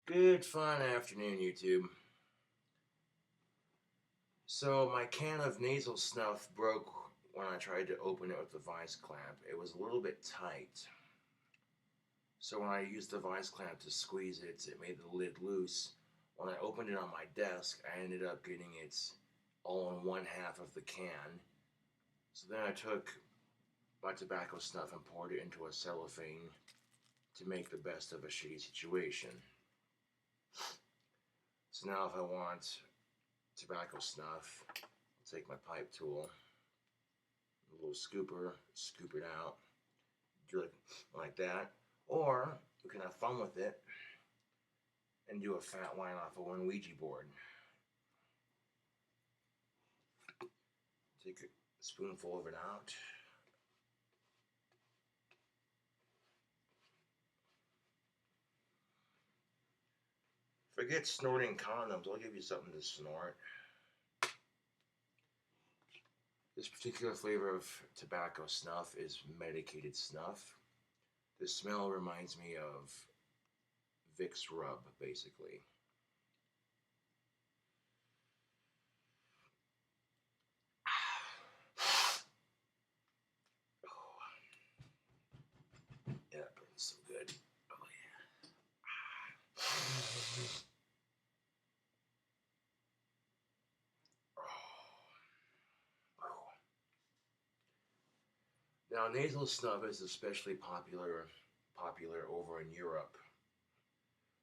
Good fun afternoon, YouTube. So my can of nasal snuff broke when I tried to open it with the vice clamp. It was a little bit tight. So when I used the vice clamp to squeeze it, it made the lid loose. When I opened it on my desk, I ended up getting it all in one half of the can. So then I took my tobacco snuff and poured it into a cellophane to make the best of a shitty situation. So now if I want tobacco snuff, I'll take my pipe tool, a little scooper, scoop it out, do it like that. Or you can have fun with it and do a fat line off of one Ouija board. Take a spoonful of it out. Forget snorting condoms, I'll give you something to snort. This particular flavor of tobacco snuff is medicated snuff. The smell reminds me of Vicks Rub, basically. Yeah, that burns so good. Oh, yeah. Now, nasal snuff is especially popular over in Europe.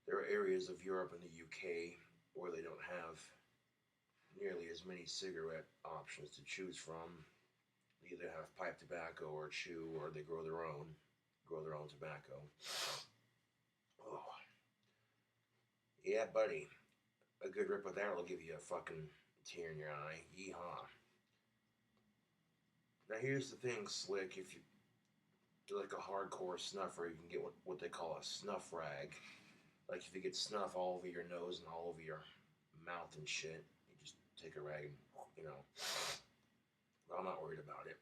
There are areas of Europe and the UK where they don't have nearly as many cigarette options to choose from. They either have pipe tobacco or chew, or they grow their own tobacco. Oh, yeah, buddy. A good rip of that will give you a fucking tear in your eye. Yeehaw. Now here's the thing, Slick. If you do like a hardcore snuffer, you can get what they call a snuff rag. Like if you get snuff all over your nose and all over your mouth and shit, you just take a rag and, you know. But I'm not worried about it.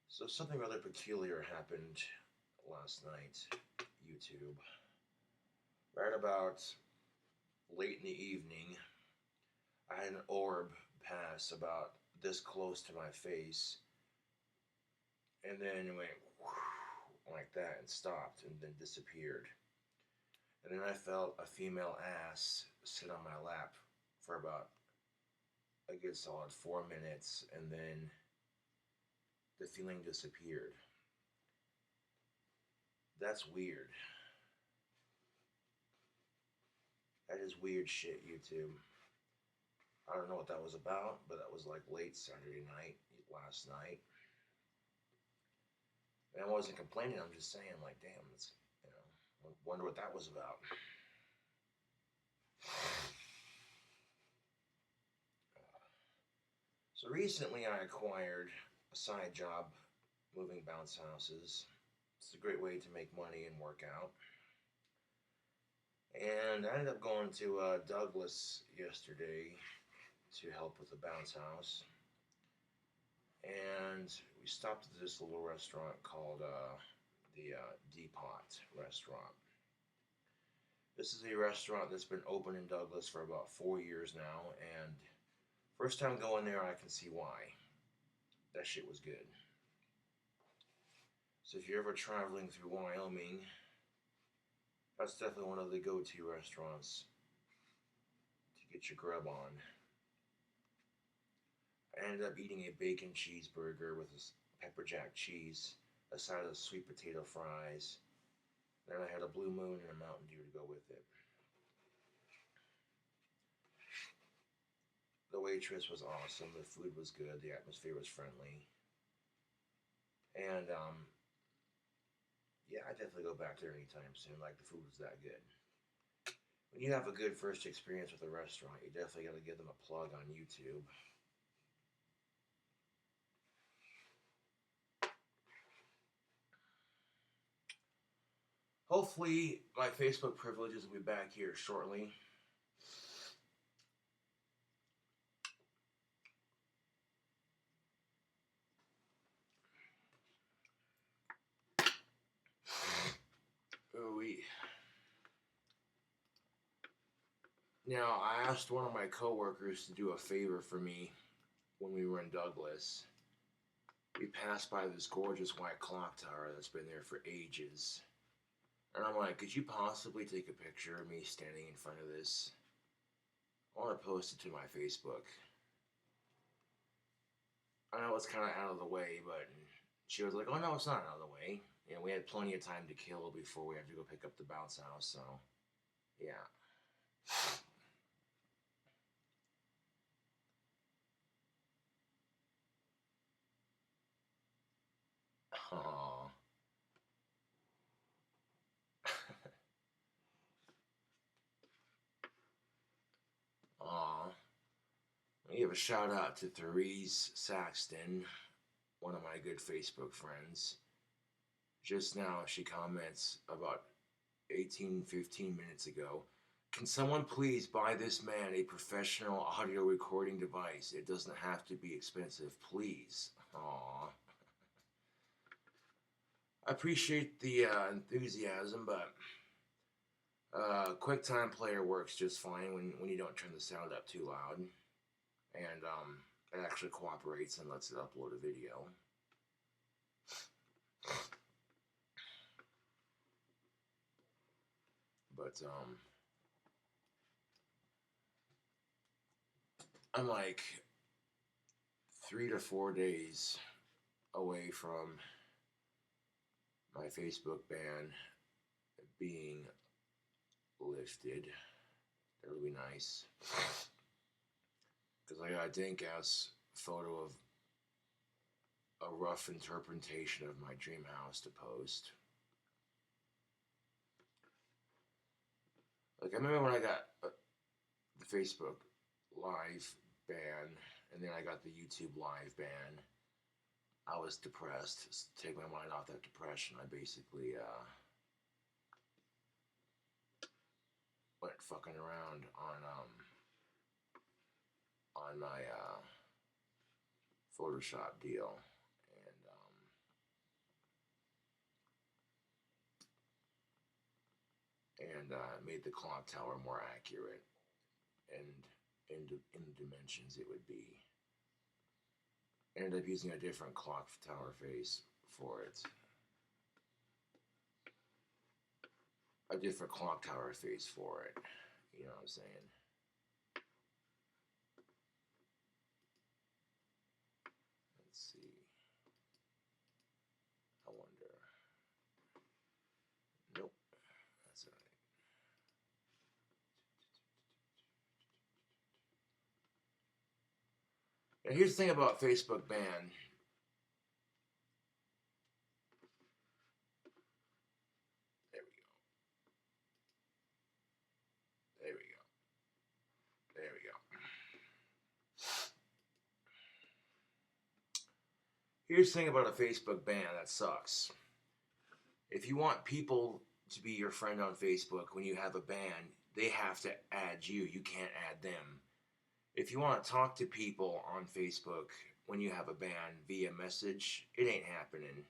So something rather peculiar happened last night, YouTube. Right about late in the evening, I had an orb pass about this close to my face, and then it went like that and stopped and then disappeared. And then I felt a female ass sit on my lap for about a good solid 4 minutes, and then the feeling disappeared. That's weird. That is weird shit, YouTube. I don't know what that was about, but that was like late Saturday night, last night. And I wasn't complaining, I'm just saying, like, damn, it's, wonder what that was about. So recently I acquired a side job moving bounce houses. It's a great way to make money and work out. And I ended up going to Douglas yesterday to help with the bounce house. And we stopped at this little restaurant called the Depot Restaurant. This is a restaurant that's been open in Douglas for about 4 years now, and first time going there, I can see why. That shit was good. So if you're ever traveling through Wyoming, that's definitely one of the go-to restaurants to get your grub on. I ended up eating a bacon cheeseburger with a pepper jack cheese, a side of sweet potato fries. Then I had a Blue Moon and a Mountain Dew to go with it. The waitress was awesome. The food was good. The atmosphere was friendly. And yeah, I definitely go back there anytime soon. Like, the food was that good. When you have a good first experience with a restaurant, you definitely got to give them a plug on YouTube. Hopefully, my Facebook privileges will be back here shortly. Now, I asked one of my coworkers to do a favor for me when we were in Douglas. We passed by this gorgeous white clock tower that's been there for ages. And I'm like, could you possibly take a picture of me standing in front of this? I want to post it to my Facebook. I know it's kind of out of the way, but she was like, oh no, it's not out of the way. You know, we had plenty of time to kill before we have to go pick up the bounce house, so yeah. Aww. Aww. I give a shout out to Therese Saxton, one of my good Facebook friends. Just now, she comments about 15 minutes ago. Can someone please buy this man a professional audio recording device? It doesn't have to be expensive, please. Aww. I appreciate the enthusiasm, but QuickTime Player works just fine when you don't turn the sound up too loud. And it actually cooperates and lets it upload a video. But I'm like 3 to 4 days away from my Facebook ban being lifted. That would be nice. Because I got a dank ass photo of a rough interpretation of my dream house to post. Like, I remember when I got the Facebook live ban, and then I got the YouTube live ban. I was depressed. To take my mind off that depression, I basically went fucking around on my Photoshop deal, and made the clock tower more accurate, and in the dimensions it would be. Ended up using a different clock tower face for it. A different clock tower face for it. You know what I'm saying? Let's see. I wonder. Nope. That's alright. And here's the thing about Facebook ban. There we go. There we go. There we go. Here's the thing about a Facebook ban that sucks. If you want people to be your friend on Facebook when you have a ban, they have to add you. You can't add them. If you want to talk to people on Facebook when you have a ban via message, it ain't happening.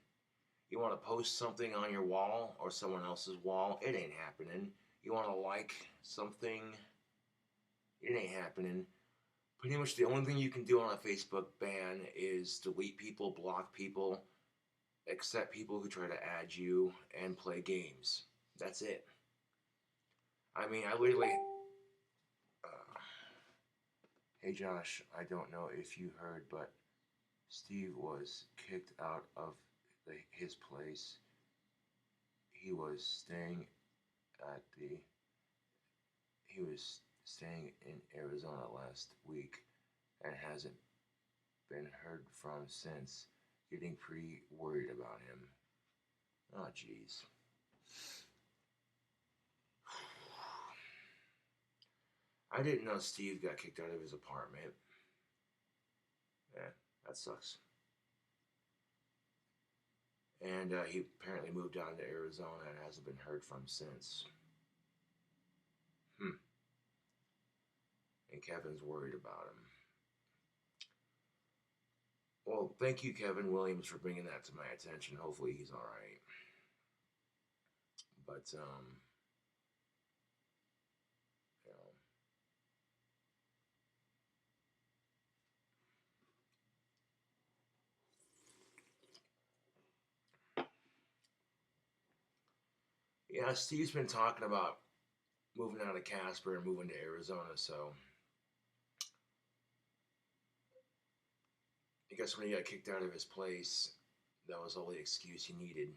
You want to post something on your wall or someone else's wall, it ain't happening. You want to like something, it ain't happening. Pretty much the only thing you can do on a Facebook ban is delete people, block people, accept people who try to add you, and play games. That's it. I mean, I literally... Hey Josh, I don't know if you heard, but Steve was kicked out of his place. He was staying in Arizona last week and hasn't been heard from since. Getting pretty worried about him. Oh jeez. I didn't know Steve got kicked out of his apartment. Yeah, that sucks. And he apparently moved down to Arizona and hasn't been heard from since. And Kevin's worried about him. Well, thank you, Kevin Williams, for bringing that to my attention. Hopefully he's alright. But, you know, Yeah, Steve's been talking about moving out of Casper and moving to Arizona, so I guess when he got kicked out of his place, that was all the excuse he needed.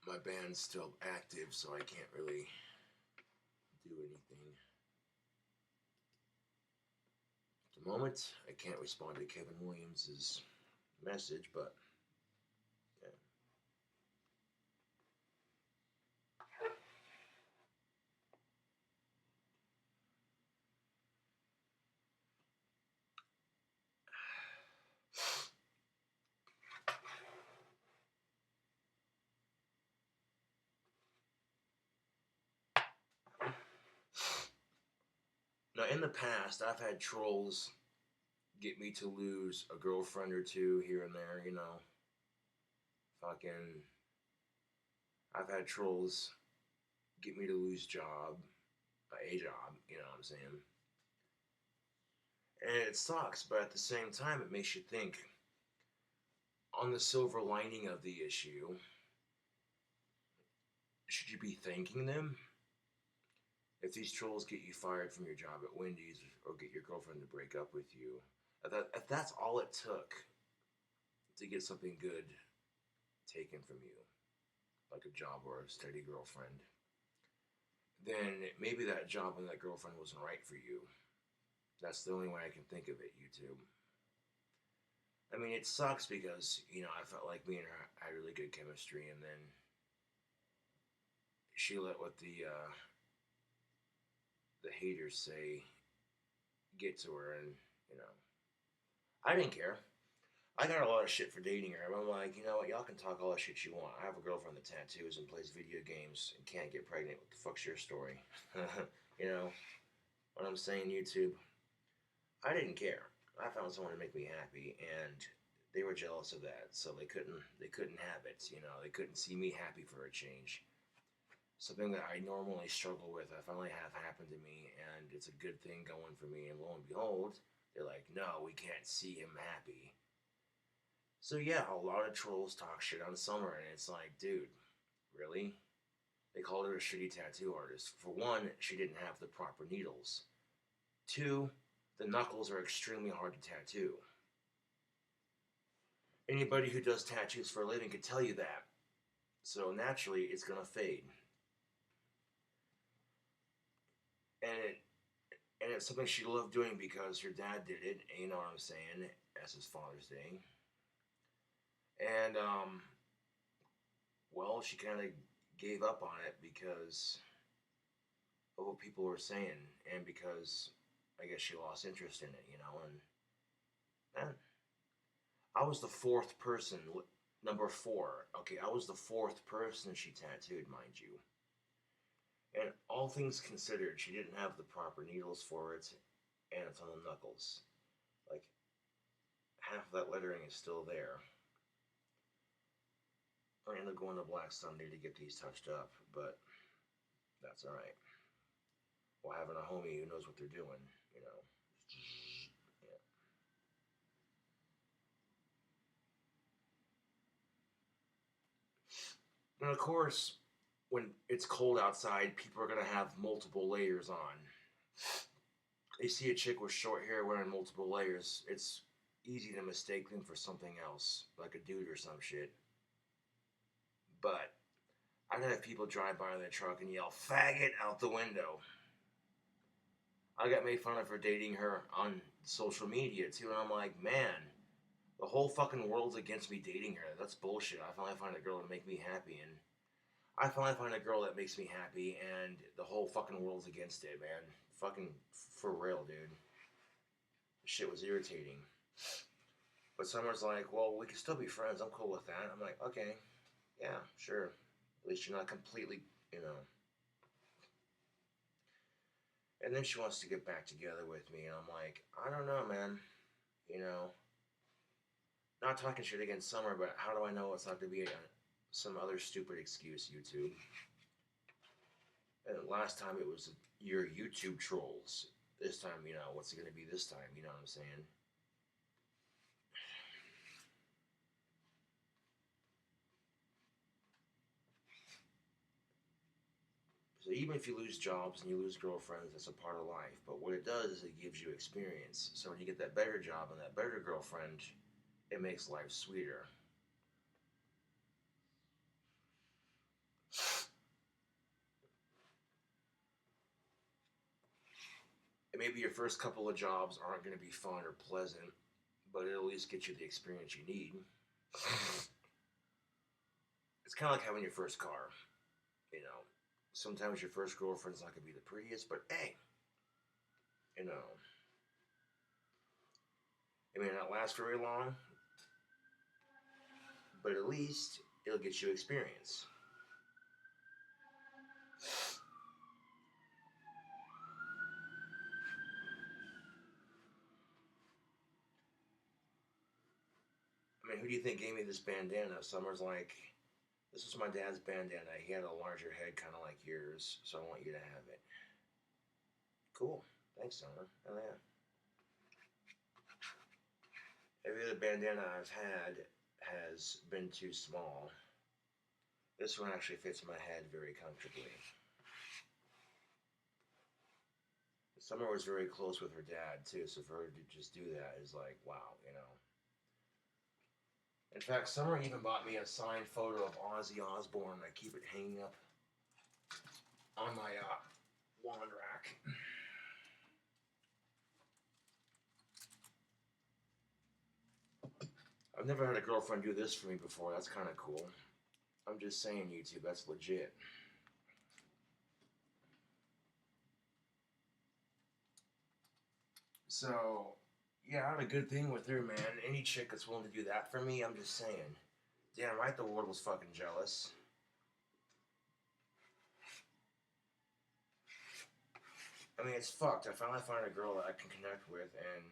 My band's still active, so I can't really do anything. At the moment, I can't respond to Kevin Williams's message, but yeah. Now, in the past, I've had trolls get me to lose a girlfriend or two here and there, you know. Fucking, I've had trolls get me to lose a job, you know what I'm saying? And it sucks, but at the same time, it makes you think on the silver lining of the issue, should you be thanking them? If these trolls get you fired from your job at Wendy's or get your girlfriend to break up with you, if that's all it took to get something good taken from you, like a job or a steady girlfriend, then maybe that job and that girlfriend wasn't right for you. That's the only way I can think of it, YouTube. I mean, it sucks because, you know, I felt like me and her had really good chemistry, and then she let what the haters say get to her, and, you know, I didn't care. I got a lot of shit for dating her. I'm like, you know what, y'all can talk all the shit you want. I have a girlfriend that tattoos and plays video games and can't get pregnant. What the fuck's your story? You know what I'm saying, YouTube? I didn't care. I found someone to make me happy, and they were jealous of that, so they couldn't have it. You know, they couldn't see me happy for a change. Something that I normally struggle with, I finally have happened to me, and it's a good thing going for me. And lo and behold, they're like, no, we can't see him happy. So yeah, a lot of trolls talk shit on Summer, and it's like, dude, really? They called her a shitty tattoo artist. For one, she didn't have the proper needles. Two, the knuckles are extremely hard to tattoo. Anybody who does tattoos for a living could tell you that. So naturally, it's gonna fade. And it's something she loved doing because her dad did it, you know what I'm saying, as his Father's Day. And well, she kind of gave up on it because of what people were saying, and because I guess she lost interest in it, you know. And I was the fourth person, number four. Okay, I was the fourth person she tattooed, mind you. And all things considered, she didn't have the proper needles for it, and it's on the knuckles. Like, half of that lettering is still there. I end up going to Black Sunday to get these touched up, but that's alright. While having a homie who knows what they're doing, you know. Yeah. And of course, when it's cold outside, people are going to have multiple layers on. They see a chick with short hair wearing multiple layers, it's easy to mistake them for something else, like a dude or some shit. But I'd have people drive by in their truck and yell, faggot, out the window. I got made fun of for dating her on social media too, and I'm like, man, the whole fucking world's against me dating her. That's bullshit. I finally find a girl to make me happy, and I finally find a girl that makes me happy, and the whole fucking world's against it, man. Fucking for real, dude. Shit was irritating. But Summer's like, well, we can still be friends. I'm cool with that. I'm like, okay, yeah, sure. At least you're not completely, you know. And then she wants to get back together with me, and I'm like, I don't know, man. You know, not talking shit against Summer, but how do I know it's not to be some other stupid excuse, YouTube? And last time it was your YouTube trolls. This time, you know, what's it going to be this time? You know what I'm saying? even if you lose jobs and you lose girlfriends, that's a part of life. But what it does is it gives you experience. So when you get that better job and that better girlfriend, it makes life sweeter. And maybe your first couple of jobs aren't going to be fun or pleasant, but it'll at least get you the experience you need. It's kind of like having your first car. You know, sometimes your first girlfriend's not going to be the prettiest, but hey, you know, it may not last very long, but at least it'll get you experience. I mean, who do you think gave me this bandana? Summer's like, this was my dad's bandana. He had a larger head, kind of like yours, so I want you to have it. Cool. Thanks, Summer. Oh, yeah. Every other bandana I've had has been too small. This one actually fits my head very comfortably. Summer was very close with her dad, too, so for her to just do that is like, wow, you know. In fact, Summer even bought me a signed photo of Ozzy Osbourne. I keep it hanging up on my wand rack. I've never had a girlfriend do this for me before. That's kind of cool. I'm just saying, YouTube, that's legit. So, yeah, I had a good thing with her, man. Any chick that's willing to do that for me, I'm just saying. Damn right the world was fucking jealous. I mean, it's fucked. I finally find a girl that I can connect with, and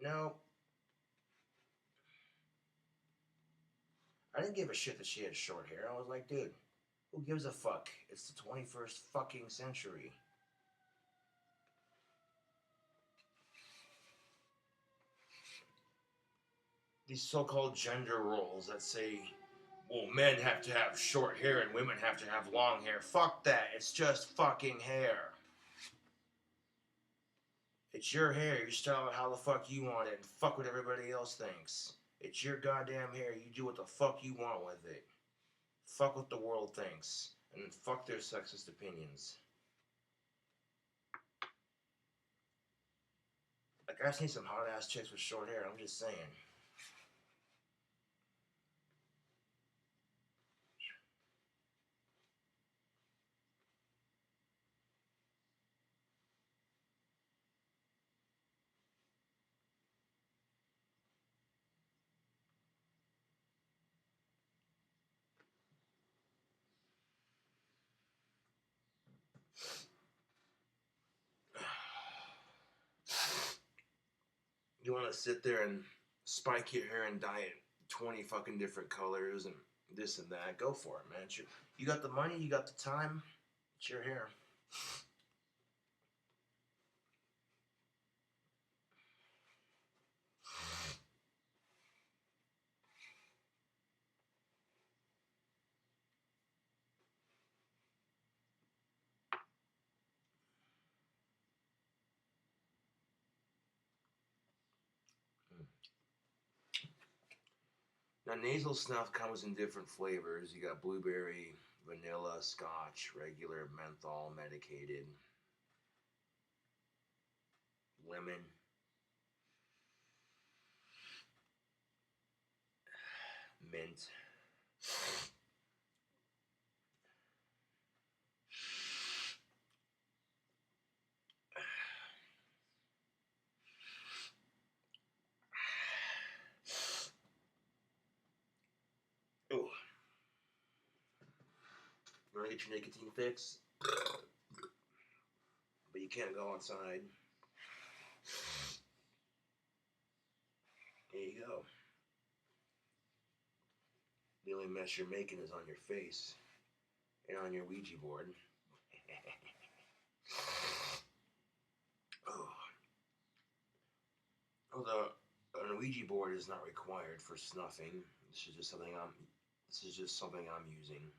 no, I didn't give a shit that she had short hair. I was like, dude, who gives a fuck? It's the 21st fucking century. These so-called gender roles that say, well, men have to have short hair and women have to have long hair. Fuck that. It's just fucking hair. It's your hair. You style it how the fuck you want it and fuck what everybody else thinks. It's your goddamn hair. You do what the fuck you want with it. Fuck what the world thinks. And fuck their sexist opinions. Like, I've seen some hot-ass chicks with short hair. I'm just saying. You want to sit there and spike your hair and dye it 20 fucking different colors and this and that, go for it, man. You got the money, you got the time, it's your hair. Now, nasal snuff comes in different flavors. You got blueberry, vanilla, scotch, regular, menthol, medicated, lemon, mint. Ooh. You want to get your nicotine fix? But you can't go outside. There you go. The only mess you're making is on your face and on your Ouija board. Oh. Although an Ouija board is not required for snuffing. This is just something I'm using.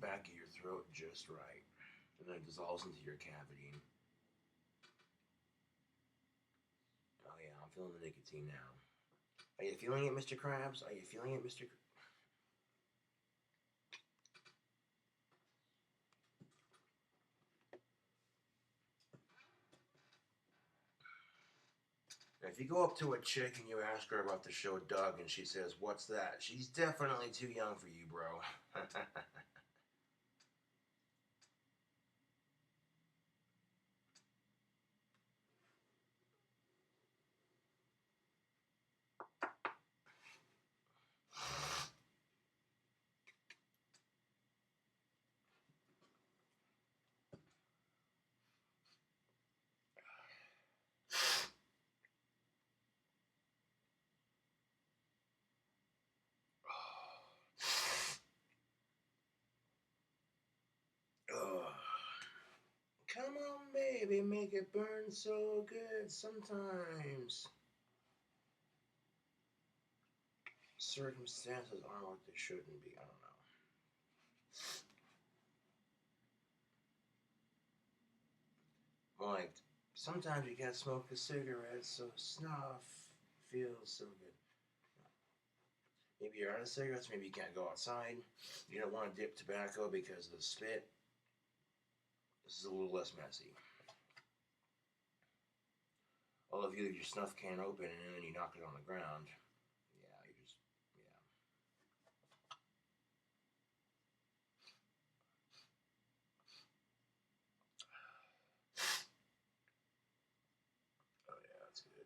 back of your throat just right. And then it dissolves into your cavity. Oh yeah, I'm feeling the nicotine now. Are you feeling it, Mr. Krabs? Are you feeling it, Mr. If you go up to a chick and you ask her about the show Doug and she says, "What's that?" She's definitely too young for you, bro. Ugh. Come on, baby, make it burn so good sometimes. Circumstances aren't what they shouldn't be. I don't know. Like, sometimes you gotta smoke a cigarette, so snuff feels so good. Maybe you're out of cigarettes, maybe you can't go outside. You don't want to dip tobacco because of the spit. This is a little less messy. Well, if you leave your snuff can open and then you knock it on the ground, yeah, you just, yeah. Oh, yeah, that's good.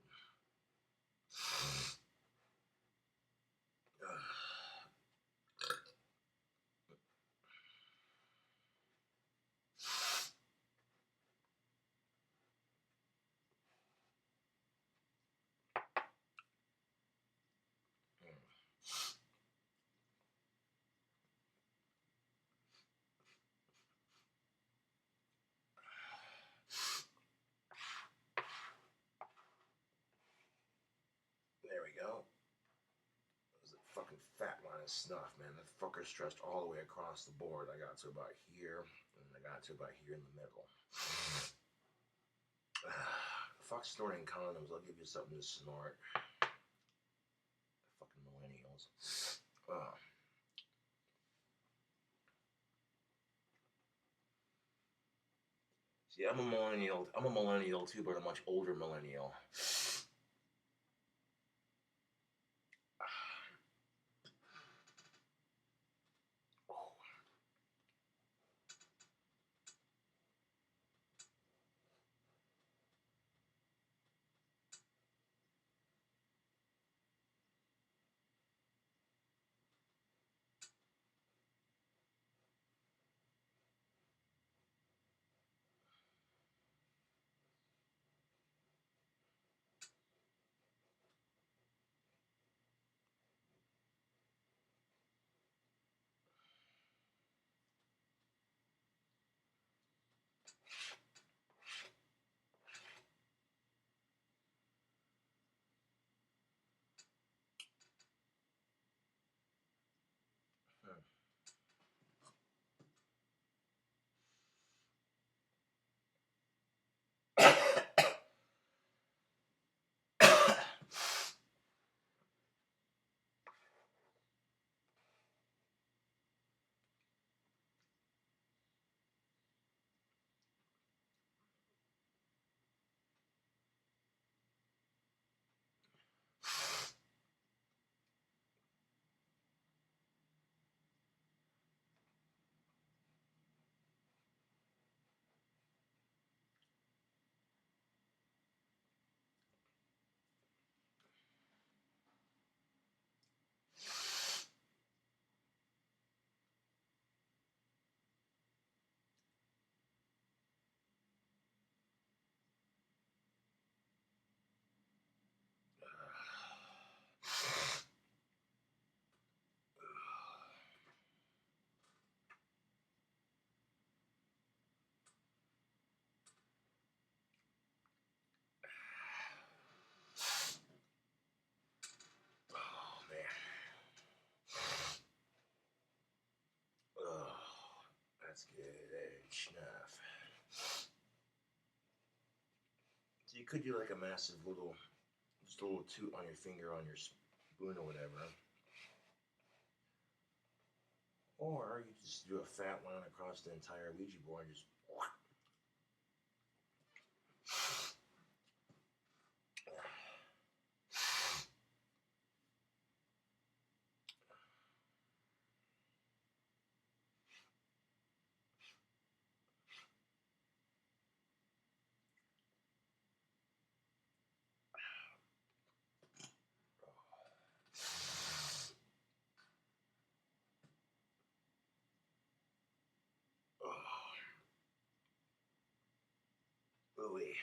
There we go. That was a fucking fat line of snuff, man. That fucker stretched all the way across the board. I got to about here, and I got to about here in the middle. Fuck snorting condoms. I'll give you something to snort. Fucking millennials. See, I'm a millennial. I'm a millennial too, but a much older millennial. That's good. Snuff. So you could do like a massive little, just a little toot on your finger on your spoon or whatever. Or you just do a fat line across the entire Ouija board and just. Ooh-wee.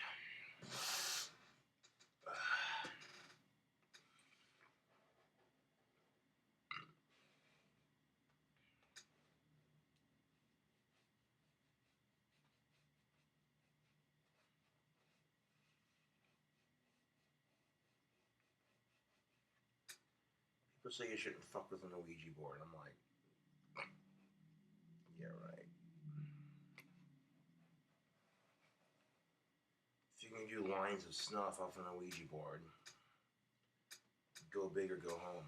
People say you shouldn't fuck with an Ouija board. I'm like, yeah, right. If you can do lines of snuff off an Ouija board, go big or go home.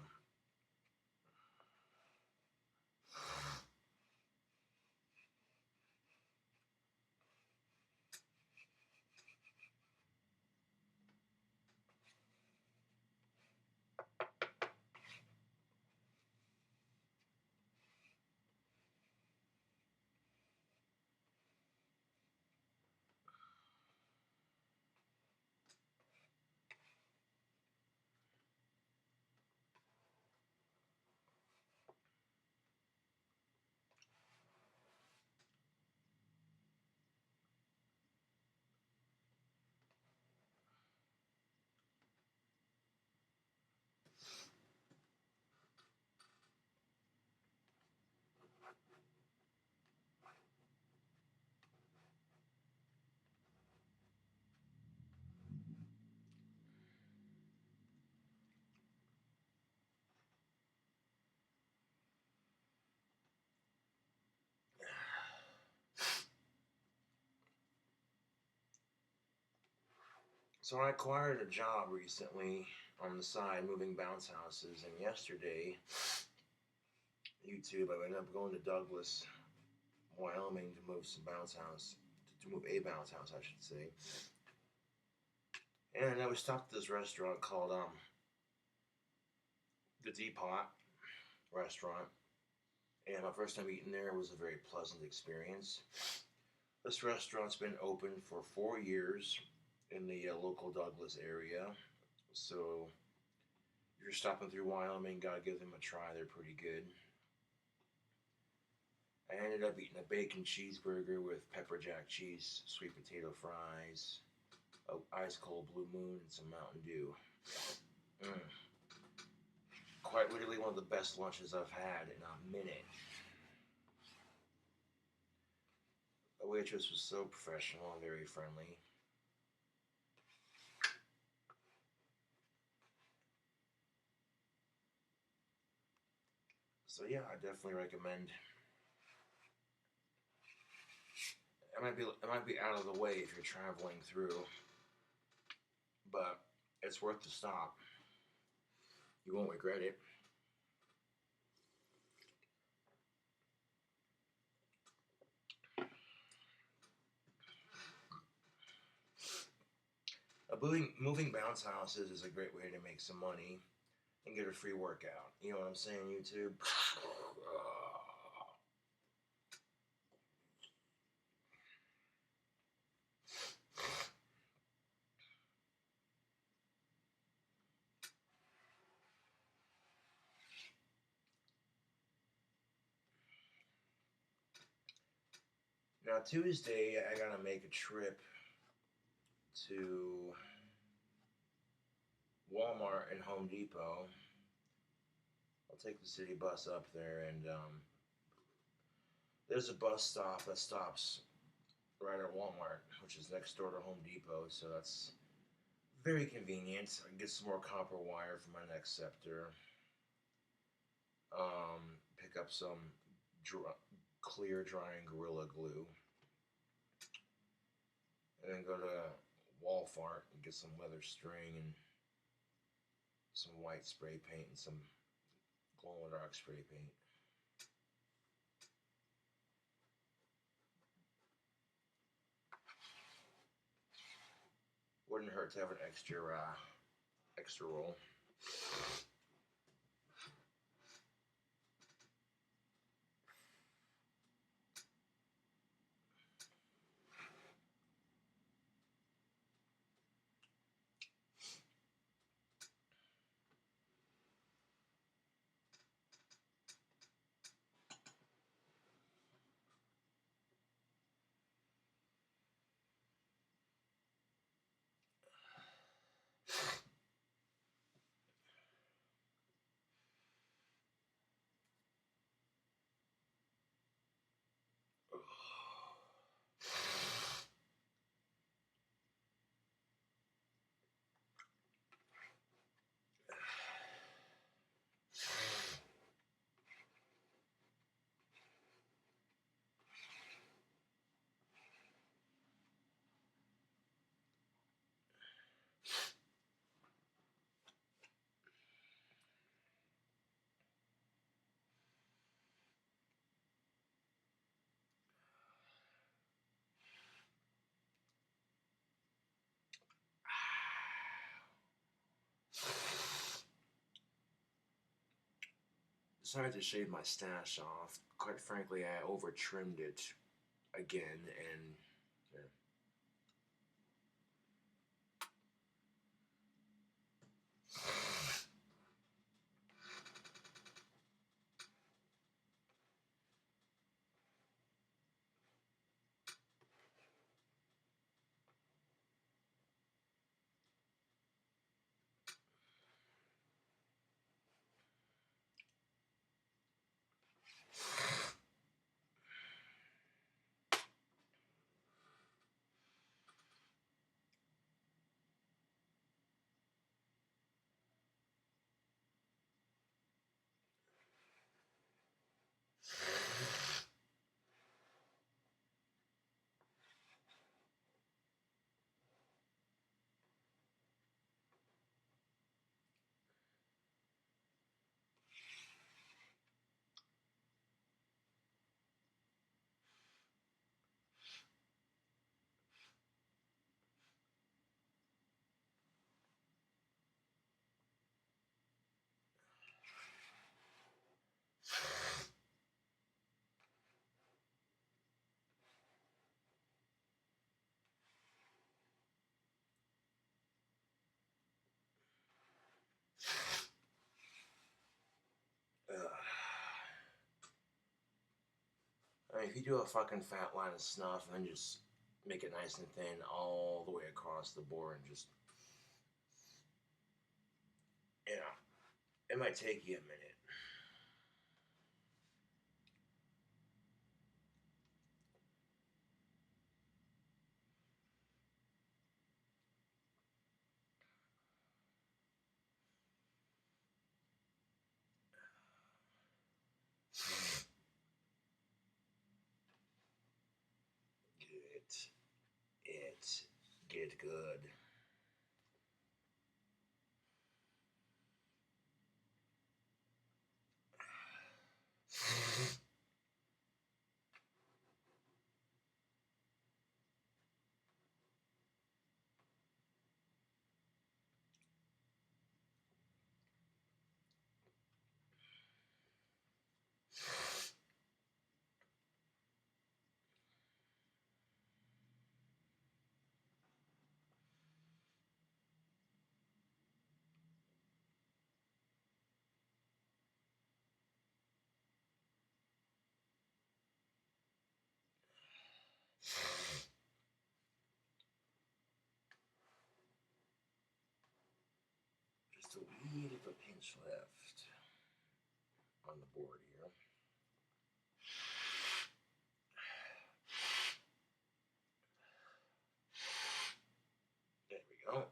So I acquired a job recently on the side, moving bounce houses, and yesterday, YouTube, I ended up going to Douglas, Wyoming to move some bounce house, to move a bounce house, I should say. And I was stopped at this restaurant called the Depot restaurant. And my first time eating there was a very pleasant experience. This restaurant's been open for 4 years in the local Douglas area. So if you're stopping through Wyoming, gotta give them a try. They're pretty good. I ended up eating a bacon cheeseburger with pepper jack cheese, sweet potato fries, an ice cold Blue Moon, and some Mountain Dew. Quite literally one of the best lunches I've had in a minute. The waitress was so professional and very friendly. So yeah, I definitely recommend. It might be out of the way if you're traveling through, but it's worth the stop. You won't regret it. Moving bounce houses is a great way to make some money and get a free workout. You know what I'm saying, YouTube? Now, Tuesday, I gotta make a trip to Walmart and Home Depot. I'll take the city bus up there, and there's a bus stop that stops right at Walmart, which is next door to Home Depot, so that's very convenient. I can get some more copper wire for my next scepter. Pick up some clear drying Gorilla Glue. And then go to Walmart and get some leather string and some white spray paint and some glow in the dark spray paint. Wouldn't hurt to have an extra roll. Decided to shave my stash off. Quite frankly, I over trimmed it again, and yeah. I mean, if you do a fucking fat line of snuff and then just make it nice and thin all the way across the board and just, you know, it might take you a minute. Get good. Just a wee bit of a pinch left on the board here. There we go.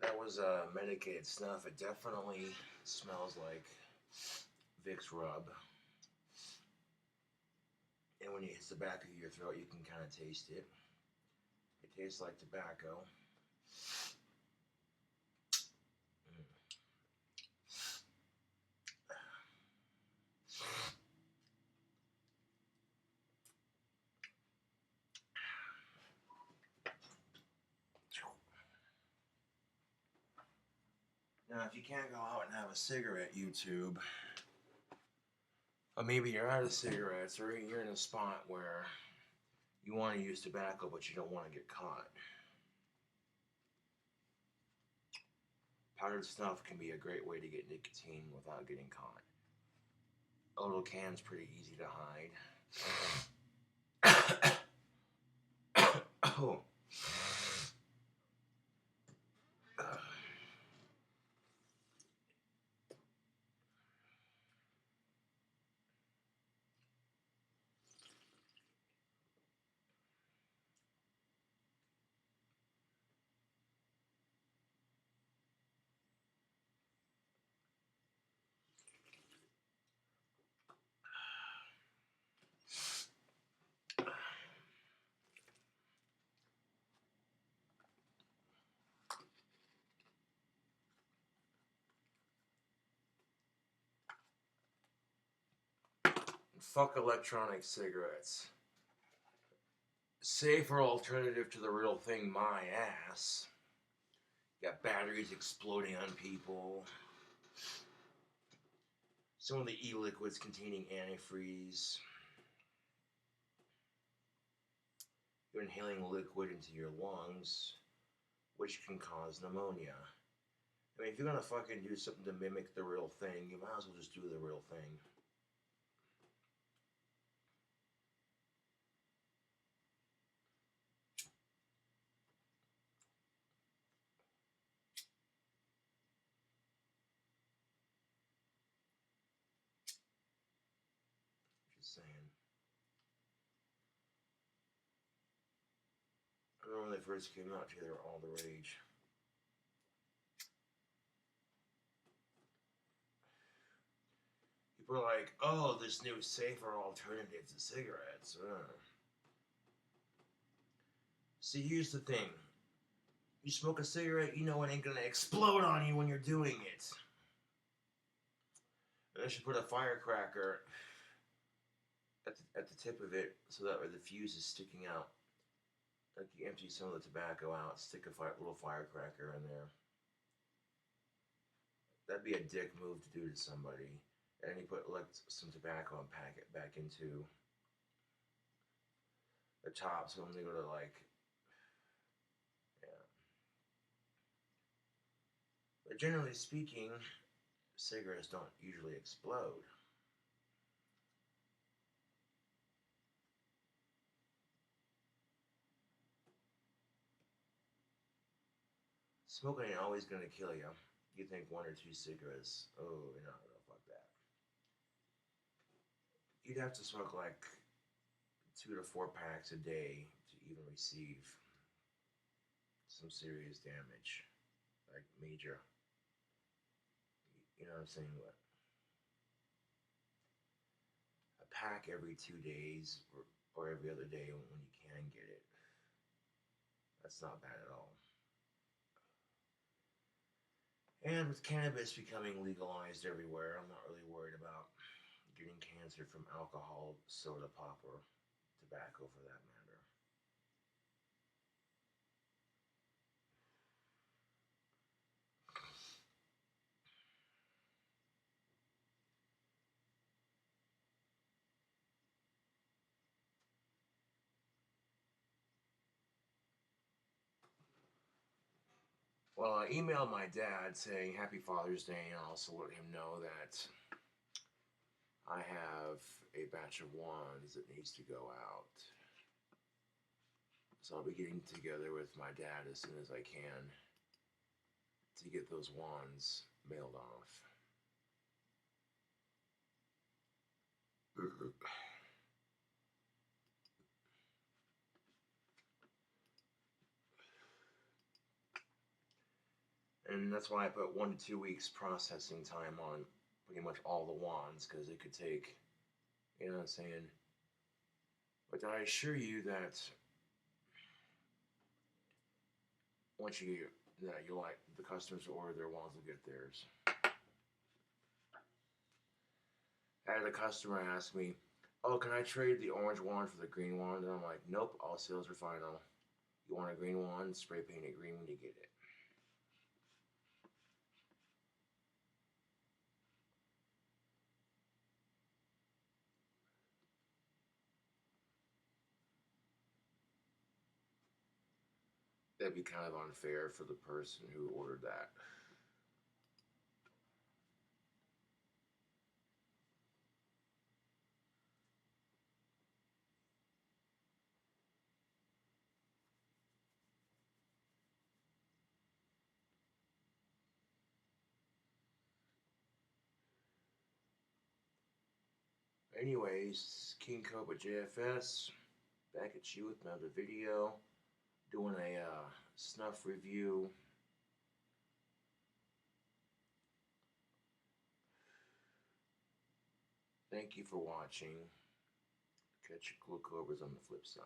That was medicated snuff. It definitely smells like Vicks rub. And when it hits the back of your throat, you can kind of taste it. It tastes like tobacco. Now, if you can't go out and have a cigarette, YouTube, or maybe you're out of cigarettes, or you're in a spot where you want to use tobacco, but you don't want to get caught. Powdered snuff can be a great way to get nicotine without getting caught. A little can's pretty easy to hide. Oh. Fuck electronic cigarettes. Safer alternative to the real thing, my ass. Got batteries exploding on people. Some of the e-liquids containing antifreeze. You're inhaling liquid into your lungs, which can cause pneumonia. I mean, if you're gonna fucking do something to mimic the real thing, you might as well just do the real thing. Just saying. I remember when they first came out, they were all the rage. People are like, oh, this new safer alternative to cigarettes. See, here's the thing. You smoke a cigarette, you know it ain't gonna explode on you when you're doing it. Unless you put a firecracker at the tip of it so that way the fuse is sticking out. Like you empty some of the tobacco out, stick a little firecracker in there. That'd be a dick move to do to somebody. And then you put some tobacco and pack it back into the top so when they go to yeah. But generally speaking, cigarettes don't usually explode. Smoking ain't always gonna kill you. You think 1 or 2 cigarettes, oh, no, fuck that. You'd have to smoke like 2 to 4 packs a day to even receive some serious damage, like major. You know what I'm saying? What? A pack every 2 days or every other day when you can get it. That's not bad at all. And with cannabis becoming legalized everywhere, I'm not really worried about getting cancer from alcohol, soda pop, or tobacco for that matter. Well, I emailed my dad saying Happy Father's Day and also let him know that I have a batch of wands that needs to go out. So I'll be getting together with my dad as soon as I can to get those wands mailed off. And that's why I put 1 to 2 weeks processing time on pretty much all the wands, because it could take, you know what I'm saying? But I assure you that once you like the customers who order their wands will get theirs. I had a customer ask me, "Oh, can I trade the orange wand for the green wand?" And I'm like, "Nope, all sales are final. You want a green wand? Spray paint it green when you get it." That'd be kind of unfair for the person who ordered that. Anyways, King Cobra JFS, back at you with another video, doing a Snuff review. Thank you for watching. Catch your cool cobras on the flip side.